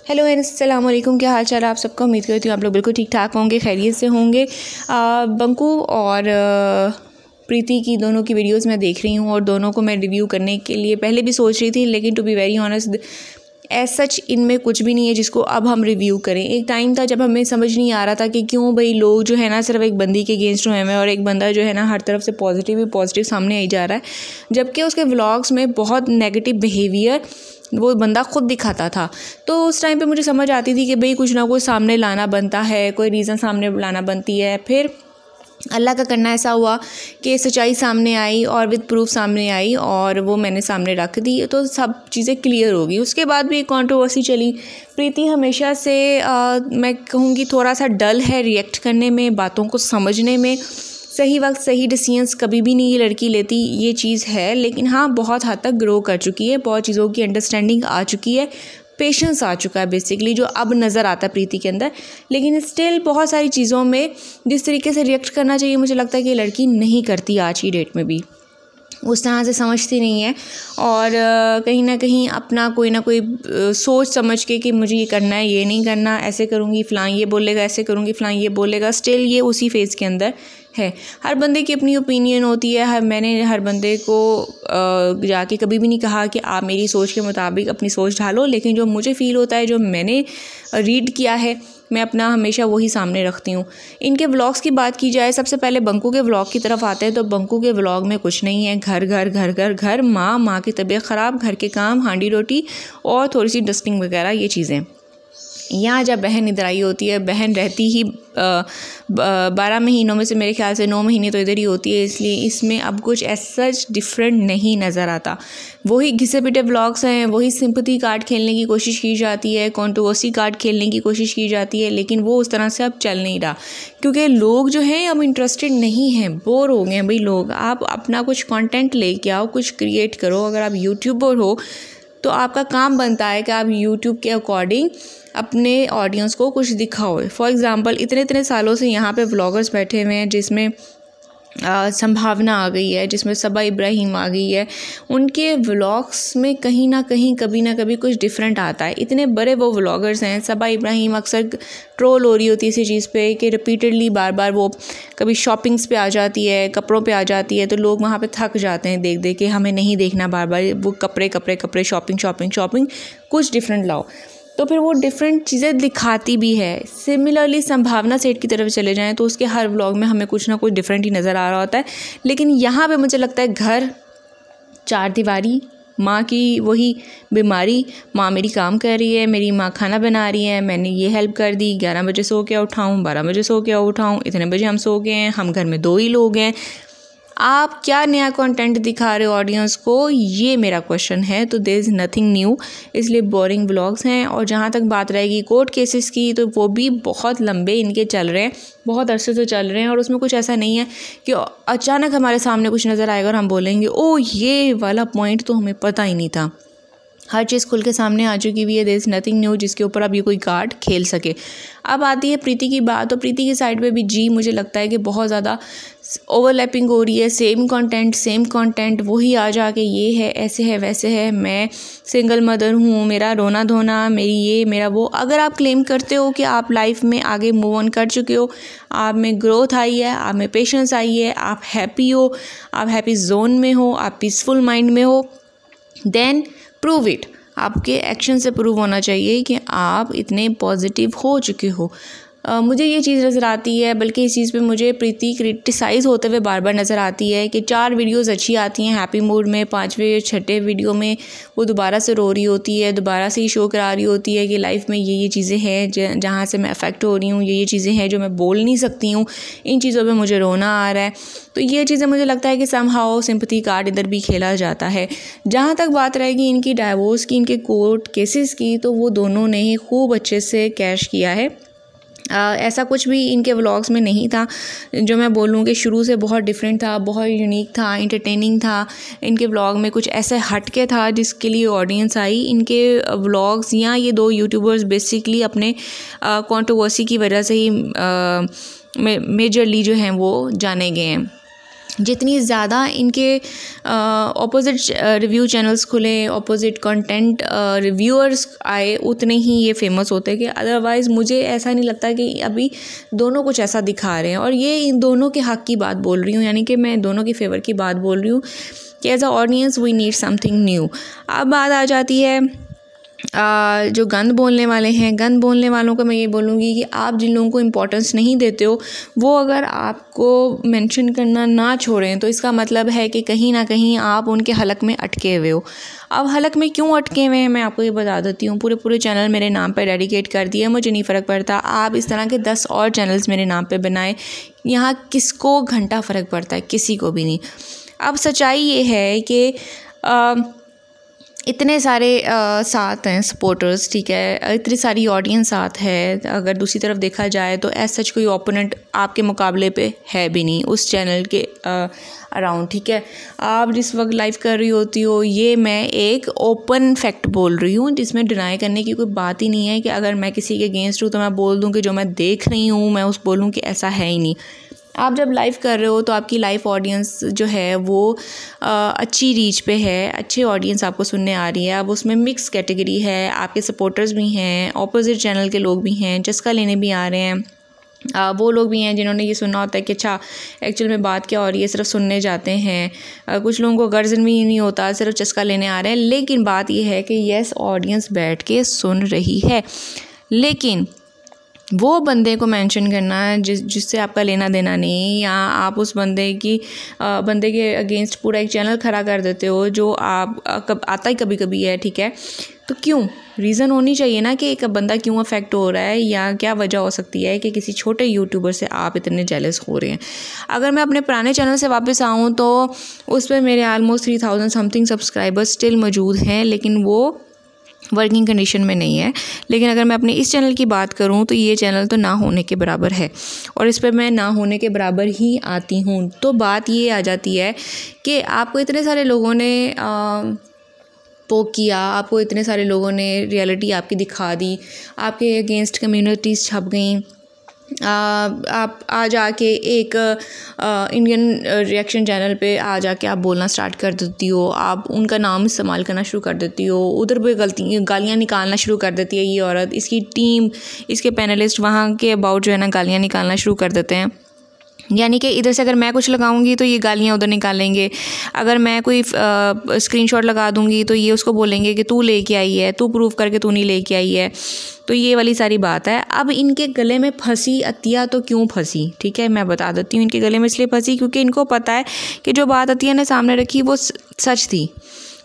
Hello अस्सलाम वालेकुम, क्या हाल चाल है आप सबका। उम्मीद करती हूँ आप लोग बिल्कुल ठीक ठाक होंगे, खैरियत से होंगे। बंकू और प्रीति की दोनों की वीडियोस मैं देख रही हूँ और दोनों को मैं रिव्यू करने के लिए पहले भी सोच रही थी, लेकिन to be very honest as such इनमें कुछ भी नहीं है जिसको अब हम रिव्यू करें। एक टाइम था जब हमें समझ नहीं आ रहा था कि क्यों भाई लोग जो है ना सिर्फ एक बंदी के अगेंस्ट हुए हैं और एक बंदा जो है ना हर तरफ से पॉजिटिव ही पॉजिटिव सामने आई जा रहा है, जबकि उसके व्लॉग्स में बहुत नेगेटिव बिहेवियर वो बंदा खुद दिखाता था। तो उस टाइम पे मुझे समझ आती थी कि भाई कुछ ना कुछ सामने लाना बनता है, कोई रीज़न सामने लाना बनती है। फिर अल्लाह का करना ऐसा हुआ कि सच्चाई सामने आई और विद प्रूफ सामने आई और वो मैंने सामने रख दी, तो सब चीज़ें क्लियर हो गई। उसके बाद भी एक कंट्रोवर्सी चली। प्रीति हमेशा से मैं कहूँगी थोड़ा सा डल है रिएक्ट करने में, बातों को समझने में। सही वक्त सही डिसीजंस कभी भी नहीं ये लड़की लेती, ये चीज़ है। लेकिन हाँ, बहुत हद तक ग्रो कर चुकी है, बहुत चीज़ों की अंडरस्टैंडिंग आ चुकी है, पेशेंस आ चुका है बेसिकली, जो अब नज़र आता है प्रीति के अंदर। लेकिन स्टिल बहुत सारी चीज़ों में जिस तरीके से रिएक्ट करना चाहिए मुझे लगता है कि ये लड़की नहीं करती आज की डेट में भी, उस तरह से समझती नहीं है। और कहीं ना कहीं अपना कोई ना कोई सोच समझ के कि मुझे ये करना है, ये नहीं करना, ऐसे करूँगी फ़लाँ ये बोलेगा, ऐसे करूँगी फ़लाँ ये बोलेगा, स्टिल ये उसी फेज़ के अंदर है। हर बंदे की अपनी ओपिनियन होती है। मैंने हर बंदे को जाके कभी भी नहीं कहा कि आप मेरी सोच के मुताबिक अपनी सोच ढालो, लेकिन जो मुझे फ़ील होता है, जो मैंने रीड किया है, मैं अपना हमेशा वही सामने रखती हूँ। इनके व्लॉग्स की बात की जाए, सबसे पहले बंकू के व्लॉग की तरफ आते हैं तो बंकू के व्लॉग में कुछ नहीं है। घर घर घर घर घर, माँ की तबीयत ख़राब, घर के काम, हांडी रोटी और थोड़ी सी डस्टिंग वगैरह, ये चीज़ें। यहाँ जब बहन इधर आई होती है, बहन रहती ही 12 महीनों में से मेरे ख्याल से 9 महीने तो इधर ही होती है, इसलिए इसमें अब कुछ सच डिफरेंट नहीं नज़र आता। वही घिसे पिटे व्लॉग्स हैं, वही सिंपैथी कार्ड खेलने की कोशिश की जाती है, कंट्रोवर्सी कार्ड खेलने की कोशिश की जाती है, लेकिन वो उस तरह से अब चल नहीं रहा, क्योंकि लोग जो हैं अब इंटरेस्टेड नहीं हैं, बोर हो गए हैं भाई लोग। आप अपना कुछ कंटेंट लेके आओ, कुछ क्रिएट करो। अगर आप यूट्यूबर हो तो आपका काम बनता है कि आप यूट्यूब के अकॉर्डिंग अपने ऑडियंस को कुछ दिखाओ। फॉर एग्ज़ाम्पल इतने सालों से यहाँ पे व्लॉगर्स बैठे हुए हैं, जिसमें संभावना आ गई है, जिसमें सबा इब्राहिम आ गई है। उनके व्लॉग्स में कहीं ना कहीं कभी ना कभी कुछ डिफरेंट आता है। इतने बड़े वो व्लॉगर्स हैं। सबा इब्राहिम अक्सर ट्रोल हो रही होती है इसी चीज़ पे कि रिपीटेडली बार बार वो कभी शॉपिंग्स पे आ जाती है, कपड़ों पे आ जाती है, तो लोग वहाँ पे थक जाते हैं देख देख के। हमें नहीं देखना बार बार वो कपड़े कपड़े कपड़े, शॉपिंग शॉपिंग शॉपिंग, कुछ डिफरेंट लाओ। तो फिर वो डिफरेंट चीज़ें दिखाती भी है। सिमिलरली संभावना सेठ की तरफ चले जाएं तो उसके हर व्लॉग में हमें कुछ ना कुछ डिफरेंट ही नज़र आ रहा होता है। लेकिन यहाँ पे मुझे लगता है घर, चार दीवारी, माँ की वही बीमारी, माँ मेरी काम कर रही है, मेरी माँ खाना बना रही है, मैंने ये हेल्प कर दी, 11 बजे सो के उठाऊँ, 12 बजे सो के उठाऊँ, इतने बजे हम सो गए हैं, हम घर में 2 ही लोग हैं। आप क्या नया कंटेंट दिखा रहे हो ऑडियंस को, ये मेरा क्वेश्चन है। तो देयर इज़ नथिंग न्यू, इसलिए बोरिंग व्लॉग्स हैं। और जहाँ तक बात रहेगी कोर्ट केसेस की, तो वो भी बहुत लंबे इनके चल रहे हैं, बहुत अरसे से चल रहे हैं। और उसमें कुछ ऐसा नहीं है कि अचानक हमारे सामने कुछ नज़र आएगा और हम बोलेंगे ओ ये वाला पॉइंट तो हमें पता ही नहीं था। हर चीज़ खुल के सामने आ चुकी हुई है। देयर इज़ नथिंग न्यू जिसके ऊपर अब ये कोई कार्ड खेल सके। अब आती है प्रीति की बात, तो प्रीति की साइड पे भी मुझे लगता है कि बहुत ज़्यादा ओवरलैपिंग हो रही है। सेम कंटेंट वही आ जाके ये है, ऐसे है, वैसे है, मैं सिंगल मदर हूँ, मेरा रोना धोना, मेरी ये मेरा वो। अगर आप क्लेम करते हो कि आप लाइफ में आगे मूव ऑन कर चुके हो, आप में ग्रोथ आई है, आप में पेशेंस आई है, आप हैप्पी हो, आप हैप्पी जोन में हो, आप पीसफुल माइंड में हो, देन प्रूव इट। आपके एक्शन से प्रूव होना चाहिए कि आप इतने पॉजिटिव हो चुके हो। मुझे ये चीज़ नज़र आती है, बल्कि इस चीज़ पे मुझे प्रीति क्रिटिसाइज़ होते हुए बार बार नज़र आती है कि 4 वीडियोज़ अच्छी आती हैं हैप्पी मूड में, 5वें 6ठे वीडियो में वो दोबारा से रो रही होती है, दोबारा से ही शो करा रही होती है कि लाइफ में ये चीज़ें हैं जहाँ से मैं अफेक्ट हो रही हूँ, ये चीज़ें हैं जो मैं बोल नहीं सकती हूँ, इन चीज़ों पर मुझे रोना आ रहा है। तो ये चीज़ें मुझे लगता है कि समहाउ सिंपैथी कार्ड इधर भी खेला जाता है। जहाँ तक बात रहेगी इनकी डाइवोर्स की, इनके कोर्ट केसेस की, तो वो दोनों ने ही खूब अच्छे से कैश किया है। ऐसा कुछ भी इनके व्लॉग्स में नहीं था जो मैं बोलूँ कि शुरू से बहुत डिफरेंट था, बहुत यूनिक था, इंटरटेनिंग था। इनके व्लॉग में कुछ ऐसे हटके था जिसके लिए ऑडियंस आई। इनके व्लॉग्स या ये 2 यूट्यूबर्स बेसिकली अपने कंट्रोवर्सी की वजह से ही मेजरली जो हैं वो जाने गए हैं। जितनी ज़्यादा इनके ऑपोजिट रिव्यू चैनल्स खुले, ऑपोजिट कंटेंट रिव्यूअर्स आए, उतने ही ये फेमस होते हैं। कि अदरवाइज़ मुझे ऐसा नहीं लगता कि अभी दोनों कुछ ऐसा दिखा रहे हैं। और ये इन दोनों के हक़ की बात बोल रही हूँ, यानी कि मैं दोनों की फेवर की बात बोल रही हूँ कि as a audience we need something new. अब बात आ जाती है जो गंद बोलने वाले हैं, गंद बोलने वालों को मैं ये बोलूँगी कि आप जिन लोगों को इम्पोर्टेंस नहीं देते हो, वो अगर आपको मेंशन करना ना छोड़ें तो इसका मतलब है कि कहीं ना कहीं आप उनके हलक में अटके हुए हो। अब हलक में क्यों अटके हुए हैं मैं आपको ये बता देती हूँ। पूरे चैनल मेरे नाम पर डेडिकेट कर दिए, मुझे नहीं फ़र्क पड़ता। आप इस तरह के 10 और चैनल्स मेरे नाम पर बनाए, यहाँ किसको घंटा फ़र्क पड़ता है? किसी को भी नहीं। अब सच्चाई ये है कि इतने सारे साथ हैं सपोर्टर्स, ठीक है, इतनी सारी ऑडियंस साथ है। अगर दूसरी तरफ देखा जाए तो एज सच कोई ओपोनेंट आपके मुकाबले पे है भी नहीं उस चैनल के अराउंड, ठीक है। आप जिस वक्त लाइव कर रही होती हो, ये मैं एक ओपन फैक्ट बोल रही हूँ जिसमें डिनाई करने की कोई बात ही नहीं है। कि अगर मैं किसी के अगेंस्ट हूँ तो मैं बोल दूँ कि जो मैं देख रही हूँ मैं उस बोलूँ कि ऐसा है ही नहीं। आप जब लाइव कर रहे हो तो आपकी लाइव ऑडियंस जो है वो अच्छी रीच पे है, अच्छी ऑडियंस आपको सुनने आ रही है। अब उसमें मिक्स कैटेगरी है, आपके सपोर्टर्स भी हैं, ऑपोजिट चैनल के लोग भी हैं, चस्का लेने भी आ रहे हैं। वो लोग भी हैं जिन्होंने ये सुना होता है कि अच्छा एक्चुअल में बात क्या हो रही है, सिर्फ सुनने जाते हैं। कुछ लोगों को गर्जन भी नहीं होता, सिर्फ चस्का लेने आ रहे हैं। लेकिन बात ये है कि येस, ऑडियंस बैठ के सुन रही है, लेकिन वो बंदे को मेंशन करना जिससे आपका लेना देना नहीं, या आप उस बंदे के अगेंस्ट पूरा एक चैनल खड़ा कर देते हो जो आता ही कभी कभी है, ठीक है। तो क्यों? रीज़न होनी चाहिए ना कि एक बंदा क्यों अफेक्ट हो रहा है, या क्या वजह हो सकती है कि किसी छोटे यूट्यूबर से आप इतने जेलस हो रहे हैं। अगर मैं अपने पुराने चैनल से वापस आऊँ तो उस पर मेरे ऑलमोस्ट 3000 समथिंग सब्सक्राइबर्स स्टिल मौजूद हैं, लेकिन वो वर्किंग कंडीशन में नहीं है। लेकिन अगर मैं अपने इस चैनल की बात करूं तो ये चैनल तो ना होने के बराबर है, और इस पर मैं ना होने के बराबर ही आती हूं। तो बात ये आ जाती है कि आपको इतने सारे लोगों ने पोक किया, आपको इतने सारे लोगों ने रियलिटी आपकी दिखा दी, आपके अगेंस्ट कम्युनिटीज़ छप गई। आप आ जाके एक इंडियन रिएक्शन चैनल पे आ जाके आप बोलना स्टार्ट कर देती हो, आप उनका नाम इस्तेमाल करना शुरू कर देती हो, उधर पे गालियाँ निकालना शुरू कर देती है ये औरत, इसकी टीम, इसके पैनलिस्ट वहाँ के अबाउट जो है ना गालियाँ निकालना शुरू कर देते हैं। यानी कि इधर से अगर मैं कुछ लगाऊंगी तो ये गालियाँ उधर निकालेंगे, अगर मैं कोई स्क्रीनशॉट लगा दूंगी तो ये उसको बोलेंगे कि तू लेके आई है, तू प्रूव करके तू नहीं लेके आई है। तो ये वाली सारी बात है। अब इनके गले में फंसी अतिया तो क्यों फंसी, ठीक है, मैं बता देती हूँ। इनके गले में इसलिए फंसी क्योंकि इनको पता है कि जो बात अतिया ने सामने रखी वो सच थी,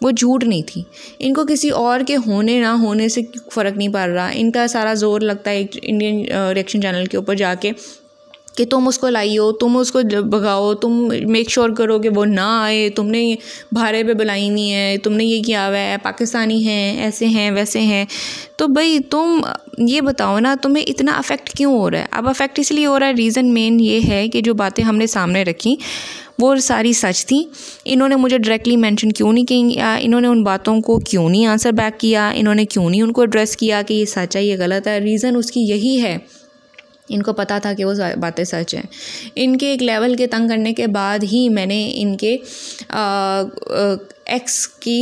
वो झूठ नहीं थी। इनको किसी और के होने ना होने से फ़र्क नहीं पड़ रहा। इनका सारा जोर लगता है एक इंडियन रिएक्शन चैनल के ऊपर जाके कि तुम उसको लाइयो, तुम उसको भगाओ, तुम मेक श्योर करो कि वो ना आए, तुमने भारे पे बुलाई नहीं है, तुमने ये किया हुआ है, पाकिस्तानी हैं, ऐसे हैं वैसे हैं। तो भाई तुम ये बताओ ना, तुम्हें इतना अफेक्ट क्यों हो रहा है? अब अफेक्ट इसलिए हो रहा है, रीज़न मेन ये है कि जो बातें हमने सामने रखी वो सारी सच थी। इन्होंने मुझे डायरेक्टली मेंशन क्यों नहीं किया, इन्होंने उन बातों को क्यों नहीं आंसर बैक किया, इन्होंने क्यों नहीं उनको एड्रेस किया कि ये सच है, ये गलत है। रीज़न उसकी यही है, इनको पता था कि वो बातें सच हैं। इनके एक लेवल के तंग करने के बाद ही मैंने इनके एक्स की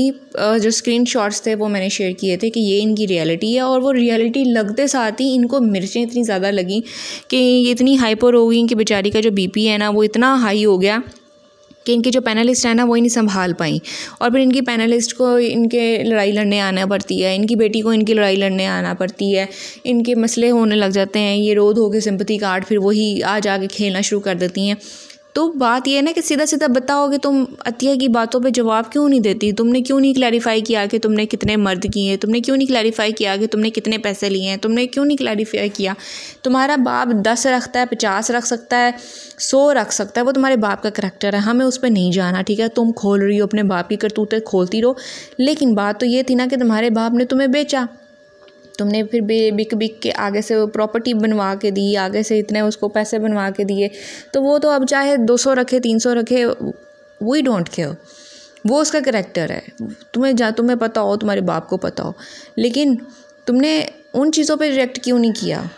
जो स्क्रीनशॉट्स थे वो मैंने शेयर किए थे कि ये इनकी रियलिटी है। और वो रियलिटी लगते साथ ही इनको मिर्चें इतनी ज़्यादा लगी कि ये इतनी हाइपर हो गई कि बेचारी का जो बीपी है ना वो इतना हाई हो गया कि इनके जो पैनलिस्ट है ना वो ही नहीं संभाल पाई। और फिर इनकी पैनलिस्ट को इनके लड़ाई लड़ने आना पड़ती है, इनकी बेटी को इनकी लड़ाई लड़ने आना पड़ती है, इनके मसले होने लग जाते हैं, ये रोध हो के सिंपैथी कार्ड फिर वही आ जाके खेलना शुरू कर देती हैं। तो बात ये है ना कि सीधा सीधा बताओ कि तुम अतिया की बातों पे जवाब क्यों नहीं देती, तुमने क्यों नहीं क्लैरिफाई किया कि तुमने कितने मर्द किए, तुमने क्यों नहीं क्लैरिफाई किया कि तुमने कितने पैसे लिए हैं, तुमने क्यों नहीं क्लैरिफाई किया। तुम्हारा बाप 10 रखता है, 50 रख सकता है, 100 रख सकता है, वो तुम्हारे बाप का करैक्टर है, हमें उस पर नहीं जाना, ठीक है। तुम खोल रही हो अपने बाप की करतूतें, खोलती रहो। लेकिन बात तो ये थी ना कि तुम्हारे बाप ने तुम्हें बेचा, तुमने फिर बिक के आगे से प्रॉपर्टी बनवा के दी, आगे से इतने उसको पैसे बनवा के दिए। तो वो तो अब चाहे 200 रखे 300 रखे, वी डोंट केयर, वो उसका करैक्टर है। तुम्हें पता हो, तुम्हारे बाप को पता हो, लेकिन तुमने उन चीज़ों पे रिएक्ट क्यों नहीं किया?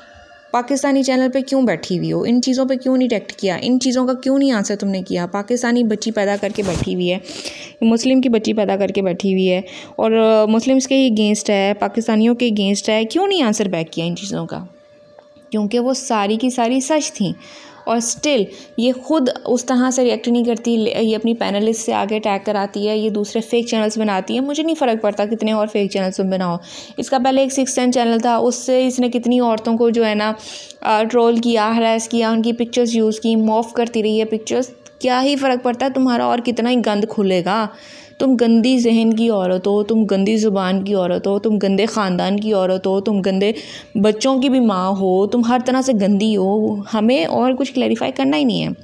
पाकिस्तानी चैनल पे क्यों बैठी हुई हो, इन चीज़ों पे क्यों नहीं रिएक्ट किया, इन चीज़ों का क्यों नहीं आंसर तुमने किया। पाकिस्तानी बच्ची पैदा करके बैठी हुई है, मुस्लिम की बच्ची पैदा करके बैठी हुई है और मुस्लिम्स के अगेंस्ट है, पाकिस्तानियों के अगेंस्ट है, क्यों नहीं आंसर बैक किया इन चीज़ों का। क्योंकि वो सारी की सारी सच थी और स्टिल ये खुद उस तरह से रिएक्ट नहीं करती। ये अपनी पैनलिस्ट से आगे टैग कराती है, ये दूसरे फेक चैनल्स बनाती है। मुझे नहीं फ़र्क पड़ता कितने और फेक चैनल्स तुम बनाओ। इसका पहले एक 6 10 चैनल था, उससे इसने कितनी औरतों को जो है ना ट्रोल किया, हरास किया, उनकी पिक्चर्स यूज़ की, मॉफ करती रही है पिक्चर्स। क्या ही फ़र्क पड़ता है तुम्हारा और कितना ही गंद खुलेगा। तुम गंदी जहन की औरत हो, तुम गंदी ज़ुबान की औरत हो, तुम गंदे ख़ानदान की औरत हो, तुम गंदे बच्चों की भी माँ हो, तुम हर तरह से गंदी हो। हमें और कुछ क्लैरिफाई करना ही नहीं है,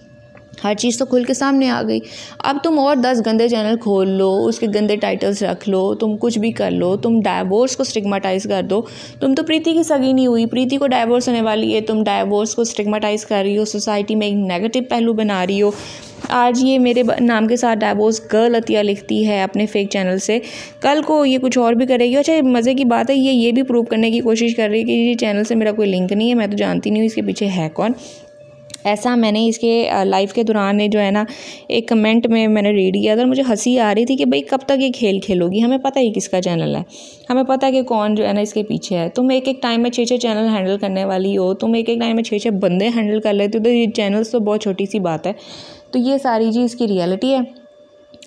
हर चीज़ तो खुल के सामने आ गई। अब तुम और 10 गंदे चैनल खोल लो, उसके गंदे टाइटल्स रख लो, तुम कुछ भी कर लो, तुम डाइवोर्स को स्टिग्मेटाइज़ कर दो। तुम तो प्रीति की सगी नहीं हुई, प्रीति को डाइवोर्स होने वाली है, तुम डाइवोर्स को स्टिग्मेटाइज़ कर रही हो, सोसाइटी में एक नेगेटिव पहलू बना रही हो। आज ये मेरे नाम के साथ डाइवोर्स गर्ल अतिया लिखती है अपने फेक चैनल से, कल को ये कुछ और भी करेगी। अच्छा मज़े की बात है, ये भी प्रूव करने की कोशिश कर रही है कि ये चैनल से मेरा कोई लिंक नहीं है, मैं तो जानती नहीं हूँ इसके पीछे है कौन। ऐसा मैंने इसके लाइव के दौरान जो है ना एक कमेंट में मैंने रीड किया था, मुझे हंसी आ रही थी कि भाई कब तक ये खेल खेलोगी। हमें पता है किसका चैनल है, हमें पता है कि कौन जो है ना इसके पीछे है। तुम एक टाइम में 6 चैनल हैंडल करने वाली हो, तुम एक टाइम में 6 बंदे हैंडल कर लेते हो, तो ये चैनल्स तो बहुत छोटी सी बात है। तो ये सारी चीज़ की रियलिटी है,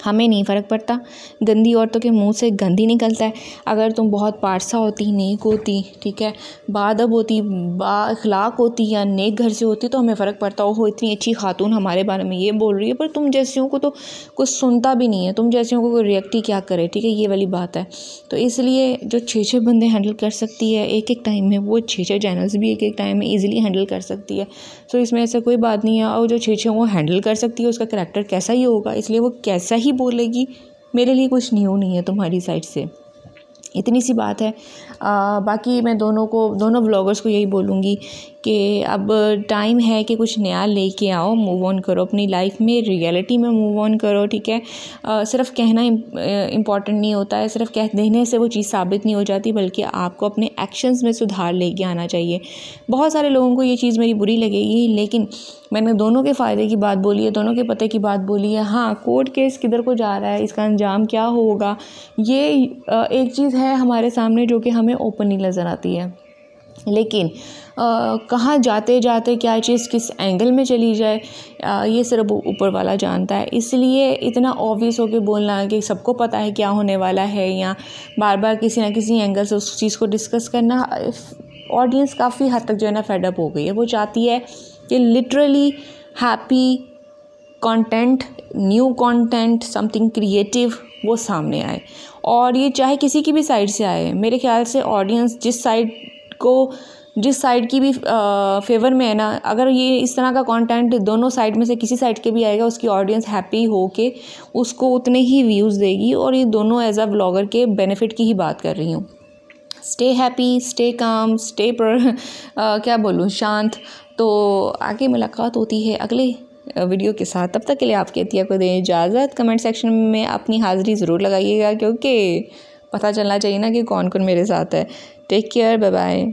हमें नहीं फ़र्क पड़ता। गंदी औरतों के मुंह से गंदी निकलता है। अगर तुम बहुत पारसा होती, नेक होती, ठीक है, बाअदब होती, बाअखलाक होती या नेक घर से होती तो हमें फ़र्क पड़ता। हो इतनी अच्छी खातून हमारे बारे में ये बोल रही है, पर तुम जैसियों को तो कुछ सुनता भी नहीं है, तुम जैसियों को कोई रिएक्ट ही क्या करे। ठीक है, ये वाली बात है। तो इसलिए जो 6 बंदे हैंडल कर सकती है एक टाइम में, वो 6 चैनल्स भी एक टाइम में ईजिली हैंडल कर सकती है। सो इसमें ऐसा कोई बात नहीं है। और जो 6 वो हैंडल कर सकती है उसका करैक्टर कैसा ही होगा, इसलिए वो कैसा ही बोलेगी। मेरे लिए कुछ न्यू नहीं है तुम्हारी साइड से, इतनी सी बात है। बाकी मैं दोनों व्लॉगर्स को यही बोलूँगी कि अब टाइम है कि कुछ नया लेके आओ, मूव ऑन करो अपनी लाइफ में, रियलिटी में मूव ऑन करो। ठीक है, सिर्फ कहना इम्पॉर्टेंट नहीं होता है, सिर्फ कह देने से वो चीज़ साबित नहीं हो जाती, बल्कि आपको अपने एक्शंस में सुधार लेके आना चाहिए। बहुत सारे लोगों को ये चीज़ मेरी बुरी लगेगी, लेकिन मैंने दोनों के फ़ायदे की बात बोली है, दोनों के पते की बात बोली है। हाँ, कोर्ट केस किधर को जा रहा है, इसका अंजाम क्या होगा, ये एक चीज़ है हमारे सामने जो कि हमें ओपनली नज़र आती है, लेकिन कहाँ जाते जाते क्या चीज़ किस एंगल में चली जाए ये सिर्फ ऊपर वाला जानता है। इसलिए इतना ऑब्वियस होकर बोलना कि सबको पता है क्या होने वाला है, या बार बार किसी ना किसी एंगल से उस चीज़ को डिस्कस करना, ऑडियंस काफ़ी हद तक जो है ना फेडअप हो गई है। वो चाहती है कि literally happy content, new content, something creative वो सामने आए, और ये चाहे किसी की भी साइड से आए। मेरे ख्याल से ऑडियंस जिस साइड की भी फेवर में है ना, अगर ये इस तरह का कंटेंट दोनों साइड में से किसी साइड के भी आएगा, उसकी ऑडियंस हैप्पी हो के उसको उतने ही व्यूज़ देगी। और ये दोनों एज अ व्लॉगर के बेनिफिट की ही बात कर रही हूँ। Stay happy, stay calm, stay क्या बोलूँ, शांत। तो आगे मुलाकात होती है अगले वीडियो के साथ। तब तक के लिए आपके अतिया को दें इजाज़त। कमेंट सेक्शन में अपनी हाज़िरी ज़रूर लगाइएगा, क्योंकि पता चलना चाहिए ना कि कौन कौन मेरे साथ है। Take care, bye bye.